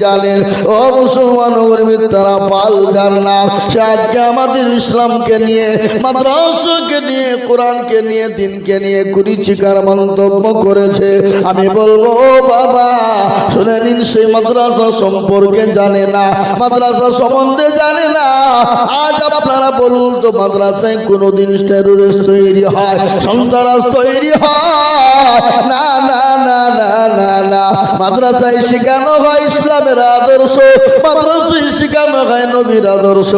জানেন ও মুসলমান তারা পাল যার নাম সে আজকে আমাদের ইসলামকে নিয়ে মাদ্রাসাকে নিয়ে কোরআনকে নিয়ে দিনকে নিয়ে কুরুচিকার মন্তব্য করেছে। আমি বলবো ও বাবা শুনে নিন, সেই মাদ্রাসা সম্পর্কে জানে না, মাদ্রাসা সম্বন্ধে জানে না। আজ আপনারা বলুন তো মাদ্রাসায় কোনোদিন টেরোরিস্ট তৈরি হয়, সন্ত্রাস তৈরি হয়? না না না না না না। মাদ্রাসায় শেখানো হয় ইসলামের আদর্শ, মাদ্রাসায় শেখানো হয় নবীর আদর্শ,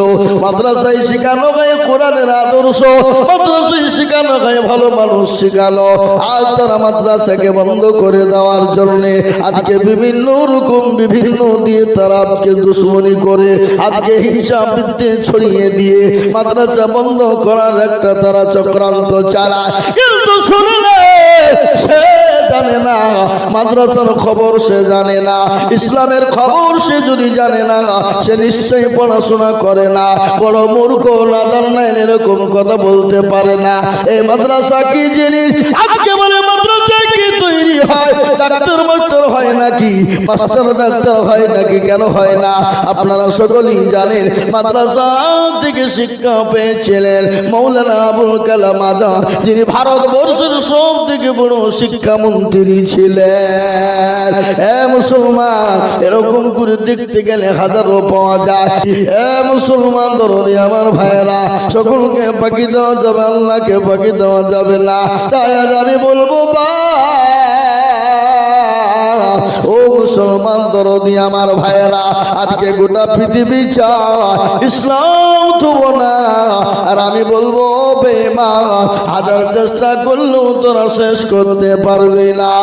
মাদ্রাসায় শেখানো হয় কোরআনের আদর্শ, মাদ্রাসায় শেখানো হয় ভালো মানুষ শেখানো। আজ তারা মাদ্রাসাকে বন্ধ করে দেওয়ার জন্যে আজকে বিভিন্ন রকম বিভিন্ন দিয়ে তারা আজকে দুশ্মনী করে আজকে হিংসা বৃদ্ধি ছড়িয়ে দিয়ে মাদ্রাসা বন্ধ করার একটা তারা চক্রান্ত চালায়। কিন্তু শুনলে সে জানে না মাদ্রাসার খবর, সে জানে না ইসলামের খবর। সে যদি জানে না সে নিশ্চয়ই পড়াশোনা করে না, বড় মূর্খ নাদান নাইন এরকম কথা বলতে পারে না। এই মাদ্রাসা কি জিনিস? আজকে বলে মাদ্রাসা কি তৈরি হয়? ডাক্তার মাস্টার হয় নাকি? মাস্টার ডাক্তার হয় নাকি? কেন হয় না? আপনারা সকলেই জানেন মাদ্রাসা থেকে শিক্ষা পেয়েছিলেন মৌলানা আবুল কালাম আজাদ, যিনি ভারতবর্ষের সব থেকে বড় শিক্ষামন্ত্রী ছিলেন। এ মুসলমান, এরকম করে দেখতে গেলে হাজারো পাওয়া যায়। এ মুসলমান দরদি আমার ভাইরা, সকলকে বাকি দেওয়া যাবে, আল্লাহকে বাকি দেওয়া যাবে না। তাই আজ আমি বলবো ও মুসলমান দরদি আমার ভাইরা, আজকে গোটা পৃথিবী চায় ইসলাম থুব না। আর আমি বলবো বেঈমান, হাজার চেষ্টা করলেও তোরা শেষ করতে পারবি না।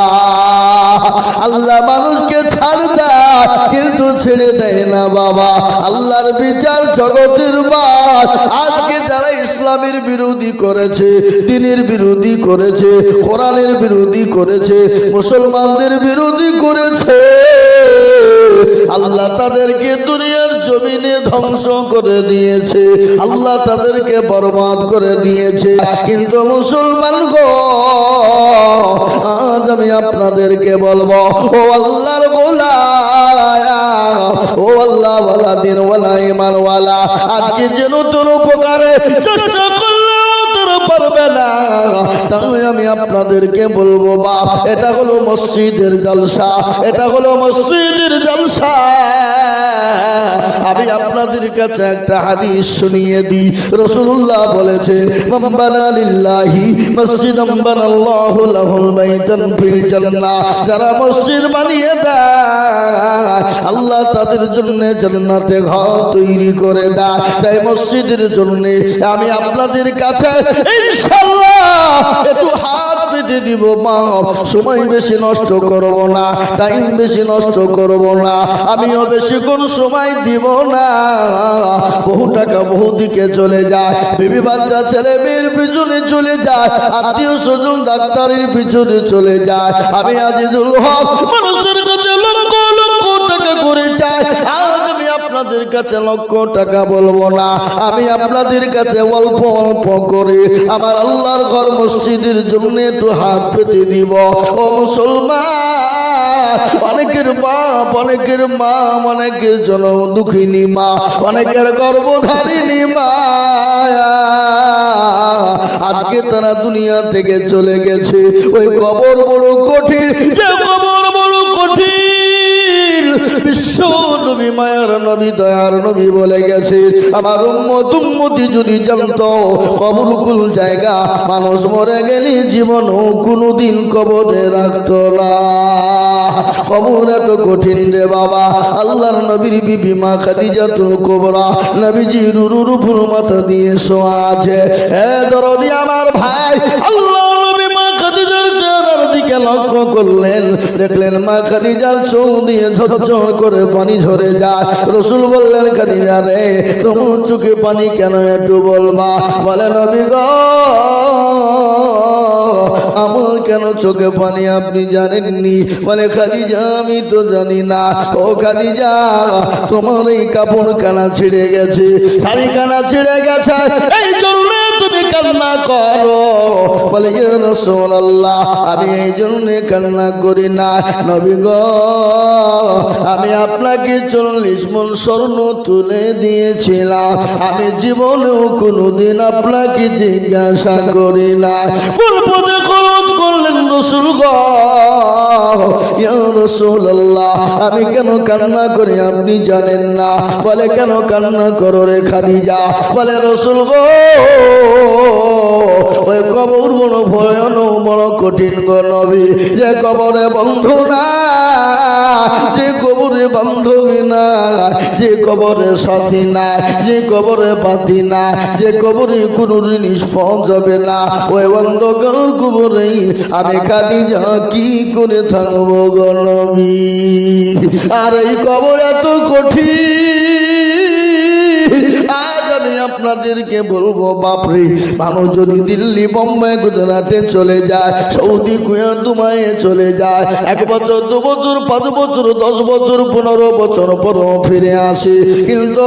আল্লাহ মানুষকে ছাড় দেয় কিন্তু ছেড়ে দেয় না বাবা। আল্লাহর বিচার জগতের বাদ। আজকে যারা ইসলামের বিরোধী করেছে, দ্বীনের বিরোধী করেছে, কোরআনের বিরোধী করেছে, মুসলমানদের বিরোধী করেছে, আল্লাহ তাদেরকে দুনিয়ার জমিনে ধ্বংস করে দিয়েছে, আল্লাহ তাদেরকে বরবাদ করে দিয়েছে। কিন্তু মুসলমান গো, আজ আমি আপনাদেরকে বলবো ও আল্লাহর গোলাম, ও আল্লাহ ওয়ালা দিন ওয়ালা ঈমান ওয়ালা, আজকে যে নতুন উপকারে চেষ্টা করলেও তোরা পারবে না। তাই আমি আপনাদেরকে বলবো বাপ, এটা হলো মসজিদের জলসা, এটা হলো মসজিদের জলসা। আমি আপনাদের কাছে একটা হাদিস শুনিয়ে দিই। রাসূলুল্লাহ বলেছে মান বানা লিল্লাহি মসজিদান বানাল্লাহু লাহুল বাইতান ফিল জান্নাহ, যারা মসজিদ বানিয়ে দেয় আল্লাহ তাদের জন্য জান্নাতে ঘর তৈরি করে দেয়। তাই মসজিদের জন্য আমি আপনাদের কাছে ইনশাআল্লাহ একটু হাত পেতে দিব মা। সময় বেশি নষ্ট করব না, টাইম বেশি নষ্ট করব না, আমিও বেশি কোন সময় দিব না। বহু টাকা বহু দিকে চলে যায়, বিবি বাচ্চা ছেলে মেয়ের পিছনে চলে যায়, আত্মীয় স্বজন ডাক্তারের পিছনে চলে যায়। আমি আজিজুল হক মানুষের কাছে লক্ষ লক্ষ টাকা করে চাই। আজ আমি আপনাদের কাছে লক্ষ টাকা বলবো না, আমি আপনাদের কাছে অল্প অল্প করে আমার আল্লাহর ঘর মসজিদের জন্য একটু হাত পেতে দিব। ও মুসলমান, অনেকের বাপ, অনেকের মা, অনেকের জনম দুঃখিনী মা, অনেকের গর্ভধারিণী মা আজকে তারা দুনিয়া থেকে চলে গেছে। ওই কবর বড় কঠিন, যে কবর বড় কঠিন। বিশ্ব নবী মায়ার নবী দয়ার নবী বলে গেছে, আমার উম্মত উম্মতি যদি জানতো কবর কোন জায়গা, মানুষ মরে গেলে জীবনও কোনোদিন কবরে রাখতো না। কবর এত কঠিন রে বাবা। আল্লাহর নবীর বিবি মা খাদিজাতুল কুবরা নবীজির রুরুফুর মাথা দিয়ে শোয়া আছে। এ দরদি আমার ভাই, আল্লাহ নবী মা খাদিজার চেহারার দিকে লক্ষ্য করলেন, দেখলেন মা খাদিজার চোখ দিয়ে ঝরঝর করে পানি ঝরে যায়। রাসূল বললেন, খাদিজা রে তোমার চোখে পানি কেন একটু বলবা? বলে নবী গো, আমার কেন চোখে পানি আপনি জানেননি? বলে খাদিজা আমি তো জানি না। ও খাদিজা, তোমার এই কাপড় কানা ছিঁড়ে গেছে, শাড়ি কানা ছিঁড়ে গেছে, এই জন্য তুমি কান্না করো? বলে ইয়া রাসূলুল্লাহ আমি এই জন্য কান্না করি না নবী গো, আমি আপনাকে 40 মণ স্বর্ণ তুলে দিয়েছিলাম, আমি জীবনেও কোনোদিন আপনাকে জিজ্ঞাসা করি না। পদে খরচ করলেন রাসূল গো। ইয়া রাসূলুল্লাহ আমি কেন কান্না করি আপনি জানেন না? বলে কেন কান্না করো রে খাদিজা? বলে রাসূল গো ওই কবর বড় ভয়ানক বড় কঠিন গো নবী, যে কবরে বন্ধু না, যে কবরে বান্ধবী না, যে কবরে সাথী না, যে কবরে পাতি না, যে কবরে কোনো জিনিস পাওয়া যাবে না, ওই অন্ধকার কবরে আমি খাদিজা কি করে থাকবো গো নবী? আর এই কবর এত কঠিন, আজ আমি আপনাদেরকে বলবো বাপরে, মানুষ যদি দিল্লি বোম্বাই গুজরাটে চলে যায়, সৌদি কুয়েত দুবাইয়ে চলে যায়, 1 বছর 2 বছর 5 বছর 10 বছর 15 বছর পরও ফিরে আসে, কিন্তু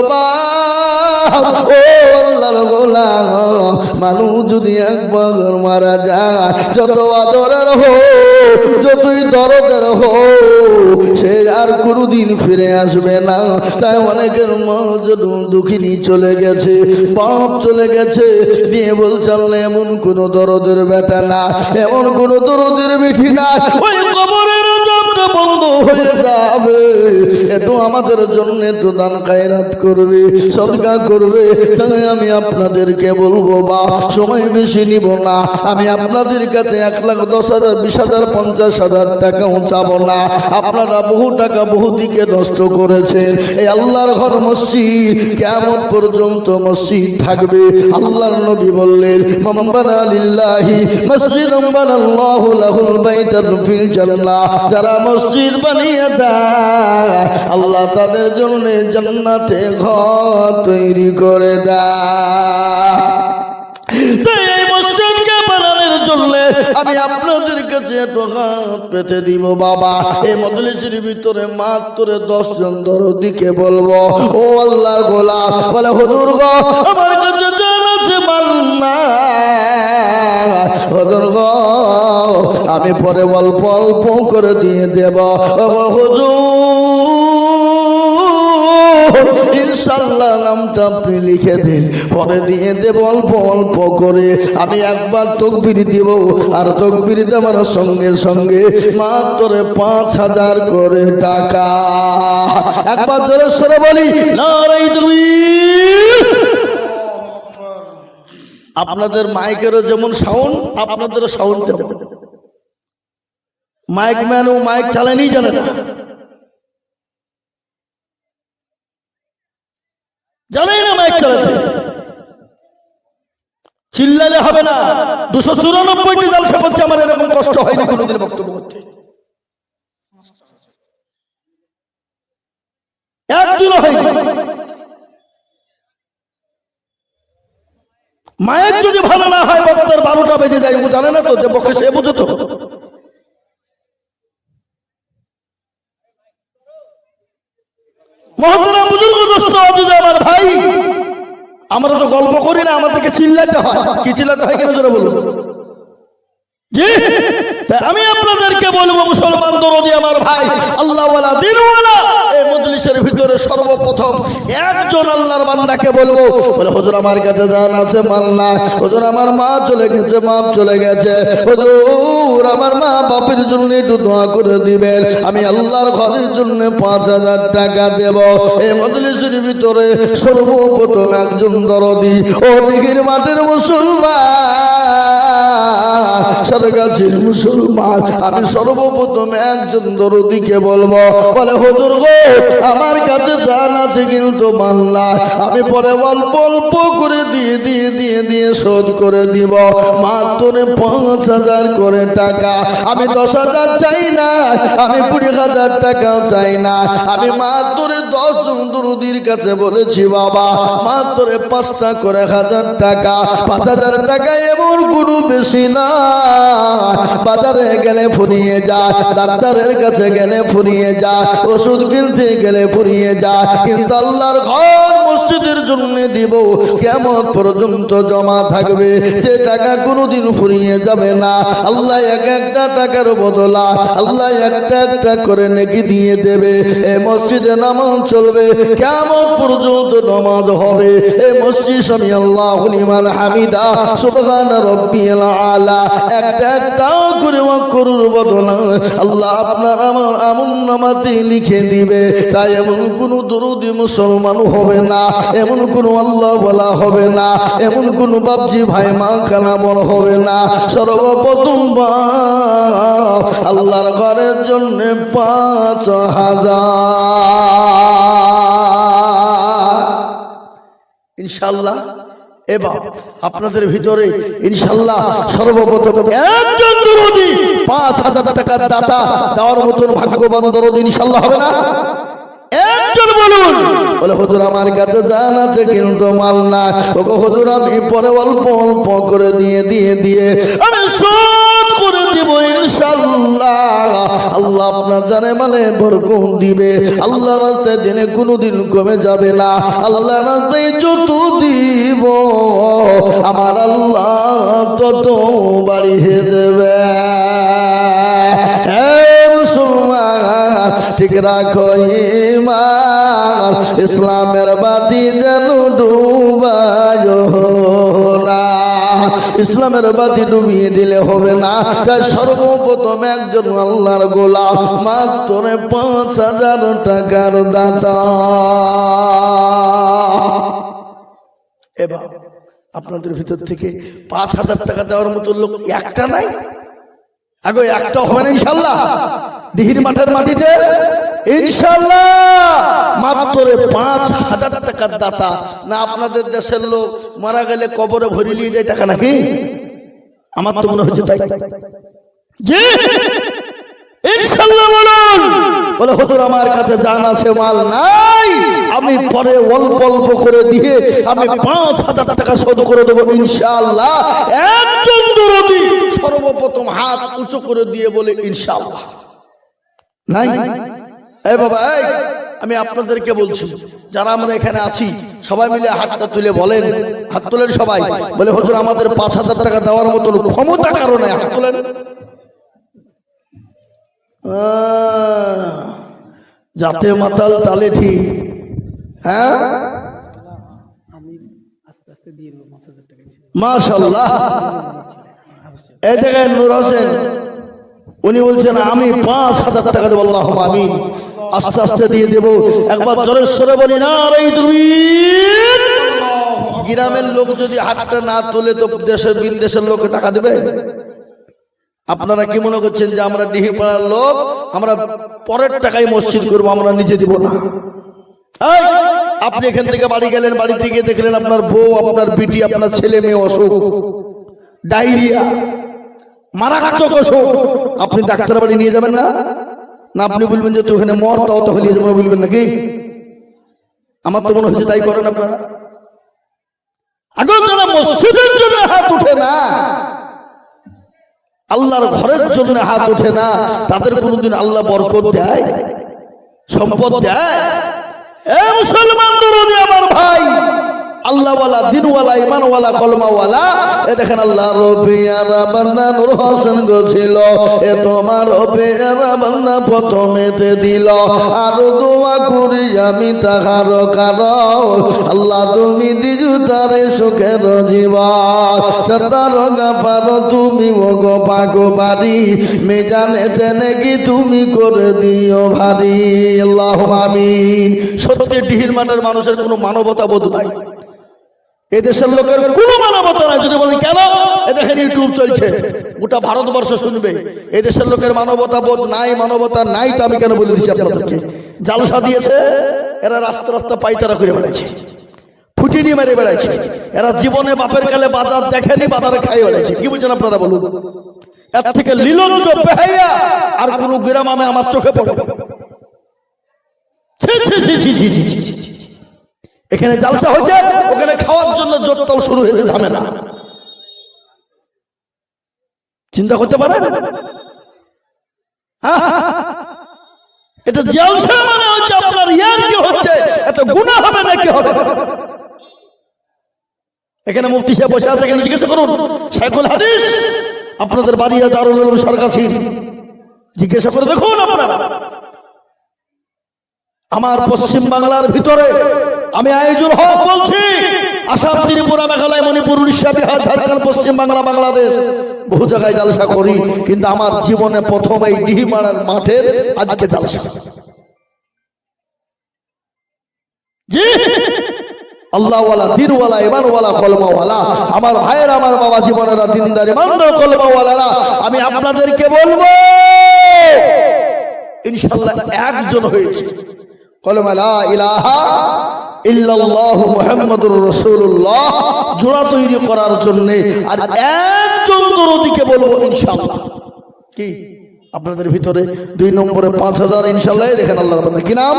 ও আল্লাহর গোলাম, মানুষ যদি একবার মারা যায়, যত আদরের হোক যতই দরদের হোক, সে আর কোনোদিন ফিরে আসবে না। তাই অনেকের মা দুঃখিনী চলে গেছে, বাপ চলে গেছে, দিয়ে বলছে আল্লাহ এমন কোন দরদের বেটা না, এমন কোন দরদের বেঠি না, ওই কবরের আযাবটা বন্ধ হয়ে যাবে, একটু আমাদের জন্য একটু দান খায়রাত করবে, সদকা করবে। তাই আমি আপনাদেরকে বলবো বা সময় বেশি নিব না, আমি আপনাদের কাছে 1,10,000 20,000 50,000 টাকাও চাবো না। আপনারা বহু টাকা বহু দিকে নষ্ট করেছেন, এই আল্লাহর ঘর মসজিদ কিয়ামত পর্যন্ত মসজিদ থাকবে। আল্লাহর নবী বললেন মান বানা লিল্লাহি মসজিদান বানাল্লাহু লাহুল বাইতান ফিল জান্নাহ, যারা মসজিদ বানিয়ে দেয় আল্লাহ তাদের জন্য জান্নাতে ঘর তৈরি করে দেয়। তাই এই মসজিদকে বানানোর জন্য আমি আপনাদের কাছে একটু হাত পেতে দিব বাবা। এই মজলিসের ভিতরে মাত্র 10 জন দরদিকে বলবো, ও আল্লাহর গোলাম, বলে হুজুর গো আমার কাছে জান আছে মাল নাই, হুজুর গো আমি পরে অল্প অল্প করে দিয়ে দেব, হুজুর ইনশাআল্লাহ নামটা আপনি লিখে দিন, পরে দিয়ে দেব অল্প অল্প করে। আমি একবার তাকবীর দিব, আর তাকবীর দেওয়ার সঙ্গে সঙ্গে মাত্র 5,000 করে টাকা। একবার জোরে সরে বলি নারায়ে তাকবীর। আপনাদের মাইকেরও যেমন সাউন্ড, আপনাদেরও সাউন্ড তেমন। মাইক ম্যান ও মাইক চালানি জানে না, জানেই না মাইক চালাতে, চিল্লালে হবে না। 294টি জালসা করছে, আমার এরকম কষ্ট হয়নি কোনোদিন বক্তব্য করতে, একদিনও হয়নি। মায়ের যদি ভালো না হয় বক্তার 12টা বেজে যায়, ও জানে না তো, যে বকে সে বুঝে তো। মহতরম বুজুর্গ দোস্ত আমার ভাই, আমরা তো গল্প করি না, আমাদেরকে চিল্লাতে হয়। কি চিল্লাতে হয় কেন জোরে বলুন? জি, তাই আমি আপনাদেরকে বলবো মুসলমান দরদি আমার ভাই, আল্লাহওয়ালা দিনওয়ালা, এই মজলিসের ভিতরে সর্বপ্রথম একজন আল্লাহর বান্দাকে বলবো, বলে হুজুর আমার কাছে জান আছে মাল না, হুজুর আমার মা চলে গেছে, বাপ চলে গেছে, হুজুর আমার মা বাপের জন্য একটু দোয়া করে দিবেন, আমি আল্লাহর ঘরের জন্য 5,000 টাকা দেব। এই মজলিসের ভিতরে সর্বপ্রথম একজন দরদি, ও দিঘির মাঠের মুসলমান, সারগাছির মুসলমান, আমি সর্বপ্রথম একজন দরদিকে বলবো, বলে হুজুর গো আমার কাছে জান আছে কিন্তু মাল না, আমি পরে অল্প অল্প করে দিয়ে শোধ করে দিব, মাত্র 5,000 করে টাকা। আমি 10,000 চাই না, আমি 20,000 টাকাও চাই না, আমি মাত্র 10 জন দরদির কাছে বলেছি বাবা মাত্র 5টা করে 1,000 টাকা। 5,000 টাকা এমন কোনো বেশি না, বাজারে গেলে ফুরিয়ে যায়, ডাক্তারের কাছে গেলে ফুরিয়ে যায়, ওষুধ কিনতে গেলে ফুরিয়ে যায়, কিন্তু আল্লাহর ঘর মসজিদের জন্য দিব, কিয়ামত পর্যন্ত জমা থাকবে, যে টাকা কোনোদিন ফুরিয়ে যাবে না। আল্লাহ এক একটা টাকার বদলা আল্লাহ একটা একটা করে নেকি দিয়ে দেবে। এই মসজিদে নামাজ চলবে, কিয়ামত পর্যন্ত নামাজ হবে। এই মসজিদ সামি আল্লাহু লিমান হামিদা সুবহান রাব্বিয়াল আলা একটা একটা করে ওয়াক্তর বদলা আল্লাহ আপনার আমার আমলনামাতে লিখে দিবে। তাই এমন কোনো দরুদি মুসলমান হবে না, এমন কোনো আল্লাহ বলা হবে না, এমন কোনো বাপজি ভাই মা কালামল হবে না। সর্বপ্রথম আল্লাহর ঘরের জন্য 5000 ইনশাআল্লাহ। এবার আপনাদের ভিতরে ইনশাআল্লাহ সর্বপ্রথম একজন দরদি 5000 টাকার দাতা দেওয়ার মতন ভাগ্যবান দরদি ইনশাআল্লাহ হবে না? একজন বলুন। বলে হুজুর আমার কাছে জান আছে কিন্তু মাল না। ওগো হুজুর আমি পরে অল্প অল্প করে দিয়ে আমি শোধ করে দিব ইনশাআল্লাহ। আল্লাহ আপনার জানে মানে বরকত দিবে। আল্লাহ রাস্তায় দিনে কোনোদিন কমে যাবে না। আল্লাহ রাস্তায় যত দিব আমার আল্লাহ তত বাড়িয়ে দেবে। ঠিক রাখো ঈমান, ইসলামের বাতি যেন ডুবায় না। ইসলামের বাতি ডুবিয়ে দিলে হবে না। তাই সর্বপ্রথম একজন আল্লাহর গোলাম মাত্র 5000 টাকার দাতা। এবার আপনাদের ভিতর থেকে 5000 টাকা দেওয়ার মতো লোক একটা নাই? আগে একটা হবে না ইনশাআল্লাহ? দিহির মাঠের মাটিতে ইনশাআল্লাহ মাত্র 5000 টাকার দাতা। না আপনাদের দেশের লোক মারা গেলে কবরে ভরে নিয়ে যায় টাকা নাকি? আমার তো মনে হচ্ছে তাই। জি ইনশাআল্লাহ বলুন। বলে হুজুর আমার কাছে জান আছে মাল নাই, আমি পরে অল্প অল্প করে দিয়ে আমি 5000 টাকা শোধ করে দেবো ইনশাআল্লাহ। একজন দরদি সর্বপ্রথম হাত উঁচু করে দিয়ে বলে ইনশাআল্লাহ নাই? এই বাবা এই আমি আপনাদেরকে বলছি, যারা আমরা এখানে আছি সবাই মিলে হাতটা তুলে বলেন, হাত তোলেন সবাই। বলে হুজুর আমাদের 5000 টাকা দেওয়ার মতো ক্ষমতা কারণে হাত তোলেন। যাতে মাতাল তালে ঠিক। হ্যাঁ মাশাআল্লাহ। এই দেখেন নূর হোসেন উনি বলছেন আমি 5000 টাকা দেবো। আল্লাহুম্মা আমিন। আস্তে আস্তে দিয়ে দেবো। একবার জোরে সরে বলি না রে তুমি। গ্রামের লোক যদি হাতটা না তোলে তো দেশের বিদেশের লোক টাকা দেবে? আপনারা কি মনে করছেন যে আমরা ডিহিপাড়ার লোক আমরা পরের টাকায় মসজিদ করবো, আমরা নিজে দিব না? আপনি এখান থেকে বাড়ি গেলেন, বাড়িতে গিয়ে দেখলেন আপনার বউ, আপনার বিটি, আপনার ছেলে মেয়ে অসুখ, ডায়রিয়া, মারাত্মক অসুখ, আপনি ডাক্তার বাড়ি নিয়ে যাবেন না? না আপনি বলবেন যে তুই ওখানে মর, তাও তাহলে বলবেন নাকি? আমার তো মনে হচ্ছে তাই করেন আপনারা। আগে যারা মসজিদের জন্য হাত উঠে না, আল্লাহর ঘরের জন্য হাত ওঠে না, তাদের কোনদিন আল্লাহ বরকত দেয়, সম্পদ দেয়? এ মুসলমান দরদি আমার ভাই, আল্লাহওয়ালা, দিনওয়ালা, ইমানওয়ালা, কলমাওয়ালা, এ দেখেন আল্লাহ রবিয়ারা বান্দা নূর হোসেন গছিল, এ তোমার রবিয়ারা বান্দা প্রথমেতে দিল, আর দোয়া করি আমি তাহার কারণ আল্লাহ তুমি দিজু তারে সুখের জীবন, তার গাফার তুমি ও গো পাগো বাড়ি, মেজানে তেনে কি তুমি করে দিও ভারী। আল্লাহুম্মা আমিন। সত্যি ডিহির মাঠের মানুষের কোনো মানবতা বোধ নাই, এদেশের লোকের কোনো মানবতা নাই। যদি বলেন কেন, এ দেখেন ইউটিউব চলছে, গোটা ভারতবর্ষ শুনবে। এদেশের লোকের মানবতা বোধ নাই, মানবতা নাই তো আমি কেন বলে দিচ্ছি আপনাদেরকে। জালসা দিয়েছে, এরা রাস্তা রাস্তা পাইতারা করে বেড়াইছে, ফুটিনি মেরে বেড়াইছে, এরা জীবনে বাপের কালে বাজার দেখেনি, বাজারে খাই বেড়াইছে। কি বুঝছেন আপনারা বলুন? এর থেকে লীলজ্জ বেহাইয়া আর কোন গ্রাম আমি আমার চোখে পড়ে। এখানে জালসা হয়েছে, ওখানে খাওয়ার জন্য জোরতল শুরু হয়েছে, ঝামেলা। চিন্তা করতে পারেন? এটা জালসা মানে হচ্ছে আপনার ইয়ার কি হচ্ছে, এত গুনাহ হবে নাকি? কি হবে? এখানে মুফতি সাহেব বসে আছে, এখানে জিজ্ঞাসা করুন শাইখুল হাদিস আপনাদের বাড়ি দারুল উলুম সরকারি, জিজ্ঞাসা করে দেখুন আপনারা। আমার পশ্চিম বাংলার ভিতরে আমি আইজুল হক বলছি, আসাম, ত্রিপুরা, মেঘালয়, মণিপুর, উড়িষ্যা, বিহার, ঝাড়খণ্ড, পশ্চিম বাংলা, বাংলাদেশ বহু জায়গায় জালসা করি, কিন্তু আমার জীবনে প্রথম এই ডিহিমারার মাঠের আজকে জালসা। জি, আল্লাহওয়ালা, দিনওয়ালা, ইমানওয়ালা, কলমাওয়ালা আমার ভাইয়ের, আমার বাবা জীবনেরা দিনদার, ইমানদার, কলমাওয়ালারা, আমি আপনাদেরকে বলবো ইনশাআল্লাহ একজন হয়েছে কলমা লা ইলাহা ইল্লাল্লাহু মুহাম্মাদুর রাসূলুল্লাহ জোড়া তৈরি করার জন্য, আর একজন দরদীকে বলবো ইনশাআল্লাহ। কি আপনাদের ভিতরে 2 নম্বরে 5000 ইনশাআল্লাহ। দেখেন আল্লাহর বান্দা কি নাম?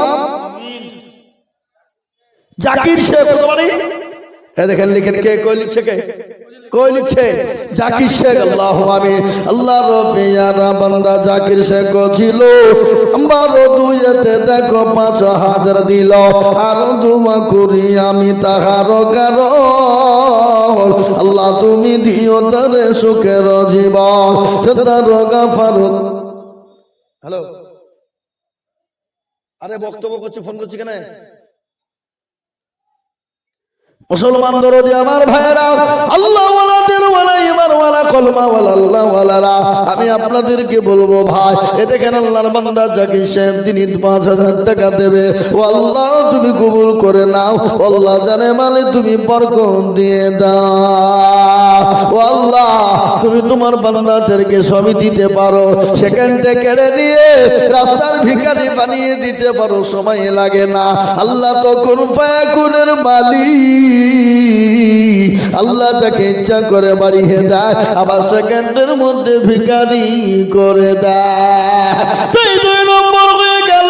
জাকির শেখ। কত বাড়ি? দেখেন লিখেন, কে কই লিখছে? কে কই লিখছে? জাকির শেখ। আল্লাহু আমিন। আল্লাহ রবিয়ারা বান্দা জাকির শেখ ছিল, আমার দুইতে দেখো 5000 দিল, আর দুমা করি আমি তাহার কারণ, আল্লাহ তুমি দিও তারে সুখের জীবন, তার গাফারত। হ্যালো, আরে বক্তব্য করছি, ফোন করছি কেন? মুসলমান দরদি আমার ভাইয়েরা, আল্লাহওয়ালা, দিনওয়ালা, ইমানওয়ালা, কলমাওয়ালা, আল্লাহওয়ালারা, আমি আপনাদেরকে বলবো ভাই, এ দেখেন আল্লাহর বান্দা জাকির সাহেব তিনি 5000 টাকা দেবে। ও আল্লাহ তুমি কবুল করে নাও, আল্লাহ জানে মানে তুমি বরকত দিয়ে দাও। ও আল্লাহ তুমি তোমার বান্দাদেরকে সবই দিতে পারো, সেখানটা কেড়ে নিয়ে রাস্তার ভিখারি বানিয়ে দিতে পারো, সময় লাগে না। আল্লাহ তো কোন ফায়াকুনের মালিক, আল্লাহ যাকে ইচ্ছা করে বাড়িয়ে দেয়, আবার সেকেন্ডের মধ্যে ভিখারি করে দেয়। 2 নম্বর হয়ে গেল।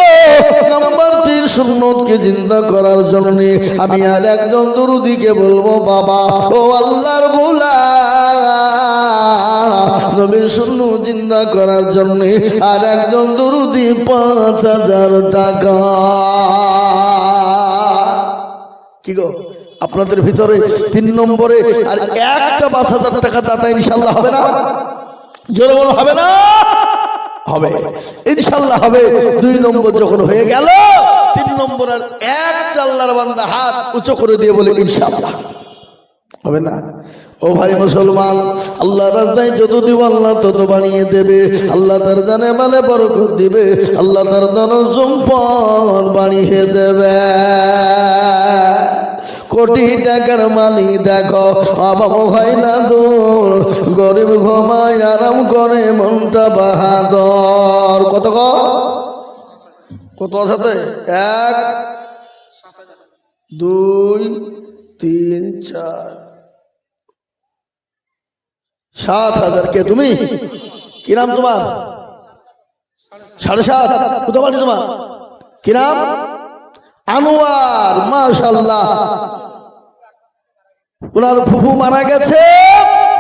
নাম্বার 3, সুন্নতকে জিন্দা করার জন্য আমি আর একজন দরুদিকে বলবো বাবা, ও আল্লাহর গোলাম, নবীর সুন্নত জিন্দা করার জন্য আর একজন দরুদি 5000 টাকা। কি গো আপনাদের ভিতরে 3 নম্বরে আর একটা 5000 টাকা দাতা ইনশাআল্লাহ হবে না? জোরে বলো হবে না? হবে ইনশাআল্লাহ হবে। 2 নম্বর যখন হয়ে গেল, 3 নম্বর আর একটা আল্লাহর বান্দা হাত উঁচু করে দিয়ে বলে ইনশাআল্লাহ হবে না? ও ভাই মুসলমান, আল্লাহ রাস্তায় যত দিব আল্লাহ তত বানিয়ে দেবে, আল্লাহ তার জানে মানে বরকত দিবে, আল্লাহ তার ধন সম্পদ বানিয়ে দেবে। কোটি টাকার মালিক দেখো অভাব হয় না দূর, গরিব ঘুমায় আরাম করে মনটা বাহাদুর। কত কত সাথে? 1 2 3 4 7,000। কে তুমি? কি নাম তোমার? 7.5। কোথা বাড়ি তোমার? কি নাম? আনোয়ার। মাশাআল্লাহ। ওনার ফুফু মারা গেছে,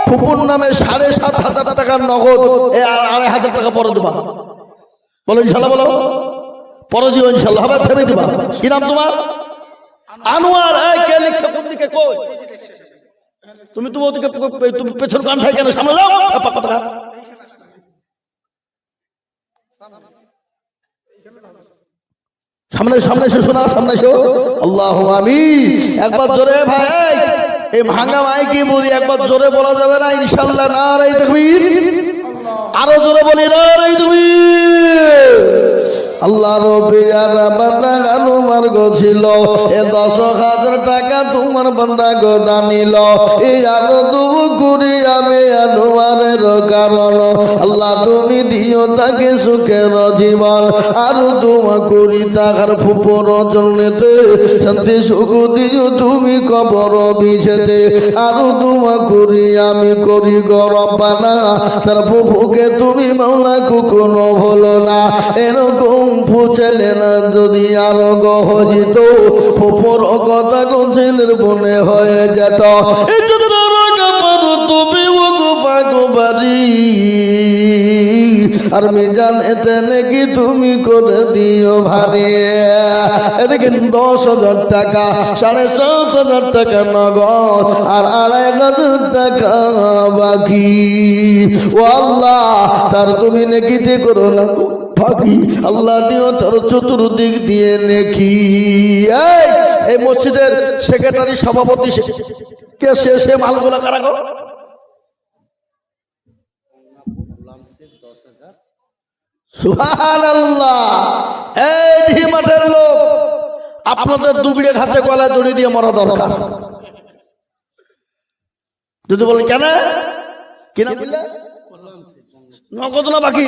ফুফুর নামে 7,500 টাকার নগদ, 2,500 টাকা পরে দেবা। বলো ইনশাআল্লাহ, বলো পরে দিও ইনশাআল্লাহ, হবে থেমে দিবা। কি নাম তোমার? আনোয়ার। কে লিখছে? কোন দিকে? কই তুমি? তুমি ওদিকে, তুমি পেছন কান থাকে কেন? সামনে যাও। সামনে সামনে এসো, শোনা সামনে এসো। আল্লাহু আমিন। একবার জোরে ভাই, এই ভাঙা মাইকে বলি, একবার জোরে বলা যাবে না ইনশাআল্লাহ? নারে তাকবীর। আরো জোরে বলি নারে তাকবীর। আল্লাহ রবিয়ারা বান্দা আনুমার গো ছিল, 10,000 টাকা তোমার বান্দা গো দানিল, এই আরো দুবু করি আমি আনুমারের কারণ, আল্লাহ তুমি দিও তাকে সুখের জীবন, আরো দুমা করি তাহার ফুপুর জন্যতে শান্তি সুখ দিও তুমি কবর বিছেতে, আরো দুমা করি আমি করি গরবানা, তার ফুপুকে তুমি মাওলা কুকুনো ভুলো না, এরকম ফুচেলে না যদি আরো গহজিত, ফুপুর কথা ছেলের বনে হয়ে যেত। তুমি আর মিজান এতে নাকি তুমি করে দিও ভারী। এদিকে 10,000 টাকা, 7,500 টাকা নগদ আর 2,500 টাকা বাকি। ও আল্লাহ, তার তুমি নেকিতে করো না ফাঁকি, আল্লাহ দিও তার চতুর্দিক দিয়ে নেকি। এই মসজিদের সেক্রেটারি সভাপতি কে? সে মালগুলা কারা গো? সুবহানাল্লাহ। এই মাঠের লোক, আপনাদের দুবিড়ে ঘাসে গলায় দড়ি দিয়ে মরা দরকার। যদি বলেন কেন, কিনা বললে নগদ না বাকি?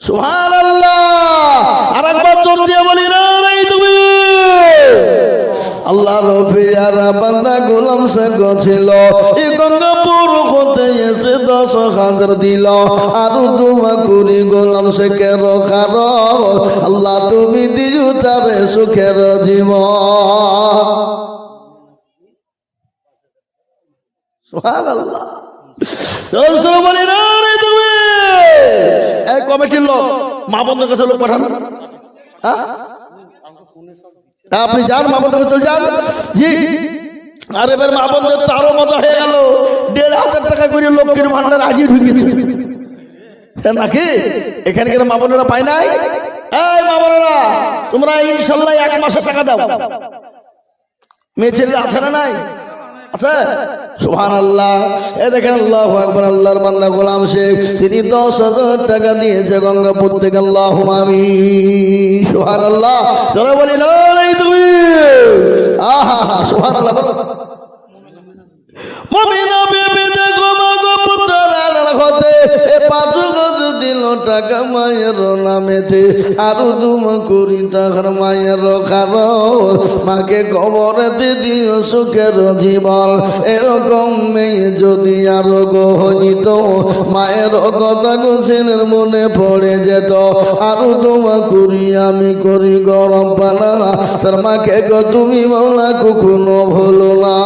সুবহানাল্লাহ। আর একবার জোর দিয়ে বলি না রে তুমি। আল্লাহ রবিয়ারা বান্দা গোলাম সে গছিল, এই গঙ্গাপুর হতে এসে 10,000 দিল। আর দুমা করি গোলাম সে কে রখার, আল্লাহ তুমি দিও তারে সুখের জীবন। সুবহানাল্লাহ। জোরে বলি না রে তুমি। এই কমিটির লোক, মা বন্ধুর কাছে লোক পাঠান। হ্যাঁ, আপনি যান, মা বন্ধুর কাছে যান। জি, আর এবার মা বন্ধুর তো আরো মজা হয়ে গেল। 1,500 টাকা করে লক্ষ্মীর ভান্ডার আজই ঢুকেছে নাকি? এখানে কেন মা বোনেরা পায় নাই? এই মা বোনেরা, তোমরা ইনশাল্লাহ 1 মাসের টাকা দাও। মেয়ে ছেলে আছে না নাই? আচ্ছা, সুবহানাল্লাহ। এ দেখেন, আল্লাহু আকবার। আল্লাহর বান্দা গোলাম শেখ, তিনি 10,000 টাকা দিয়েছে গঙ্গাপুর থেকে। আল্লাহুম্মা আমিন। সুবহানাল্লাহ। জোরে বলি না রে তুমি। আহা, সুবহানাল্লাহ। মুমিনা বিবি দেখো মাগো পুত্রার হতে, এ 5 গজ দিল টাকা মায়ের নামেতে। আর দুম করি তাহার মায়ের খার, মাকে কবরেতে দিও সুখের জীবন। এরকম মেয়ে যদি আরো গহনিত, মায়ের কথা ছেলের মনে পড়ে যেত। আর তোমা করি আমি করি গরম পানা, তার মাকে তুমি মাওলা কখনো ভুলো না।